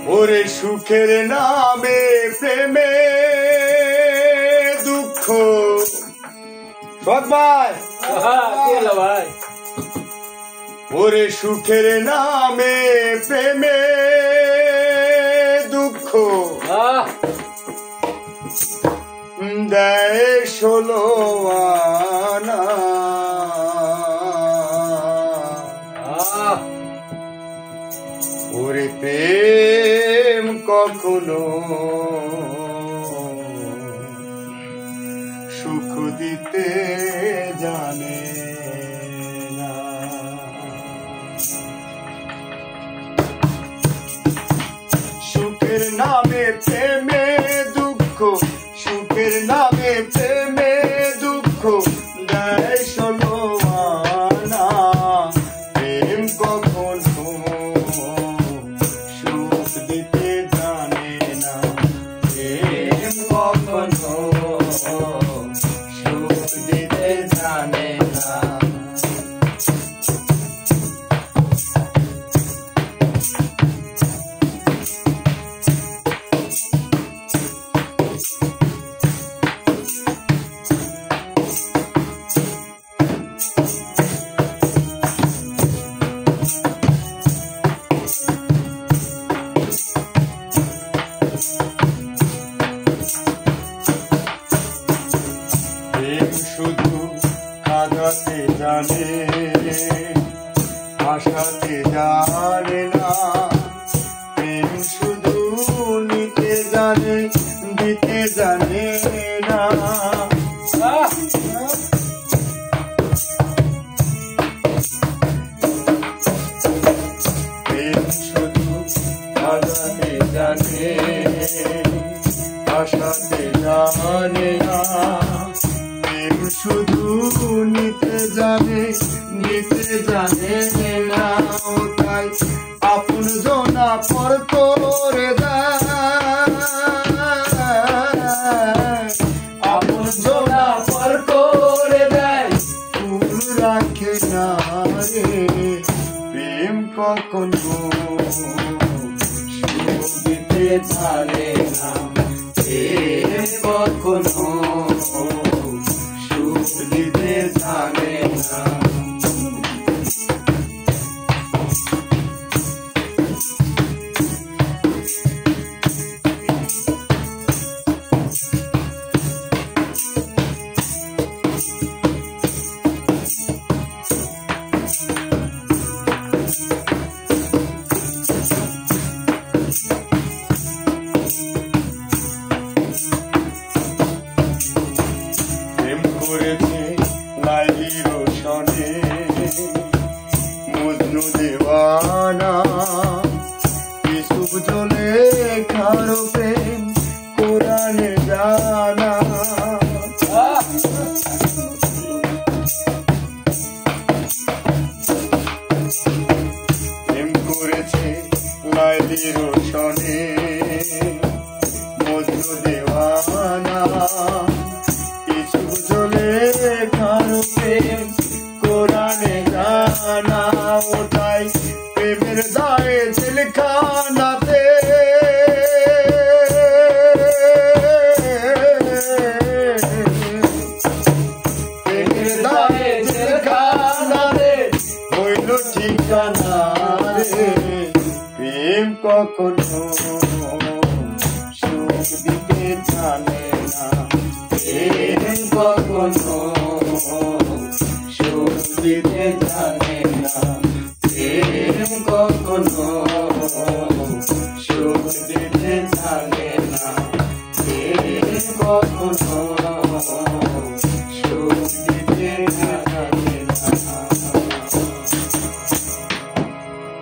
ওরে সুখের নামে প্রেমে দুঃখ। ভাই ভাই ওরে সুখের নামে প্রেমে দুঃখ দেয় 16 আনা। ওরে প্রেম কখনো সুখ দিতে জানে না। সুখের নামে প্রেমে দুঃখ, সুখের নামে প্রেমে দুঃখ দেয় 16 আনা। প্রেম কখনো সুখ দিতে জানে না, প্রেম কখনো সুখ দিতে জানে না। শুধু কাঁদাতে জানে, হাসাতে জানে না। প্রেম শুধু নিতে জানে, দিতে জানে না। প্রেম শুধু কাঁদাতে জানে, হাসাতে জানে না। শুধু নিতে জানে, নিতে জানে না। তাই আপন জনা পর করে দেয়, আপন জনা পর করে দেয়, ফুল রাখে না রে। প্রেম কখনো সুখ দিতে জানে না, প্রেম কখনো দিতে জানে না। প্রেম করেছে লাইলি রোশনে মজনু দেওয়ানা। ইউসুফ জলে খারো প্রেম কোরআনে জানা। প্রেম করেছে লাইলি রোশনে মজনু দেওয়ানা। জলে খারো প্রেম কোরআনে জানা। ওটাই প্রেমের দায়ে জেলখানাতে, প্রেমের দায়ে জেলখানাতে হইল ঠিকানা রে। প্রেম কখনো সুখ দিতে জানে না, প্রেম কখনো সুখ দিতে জানে না। প্রেম কখনো সুখ দিতে জানে না, প্রেম কখনো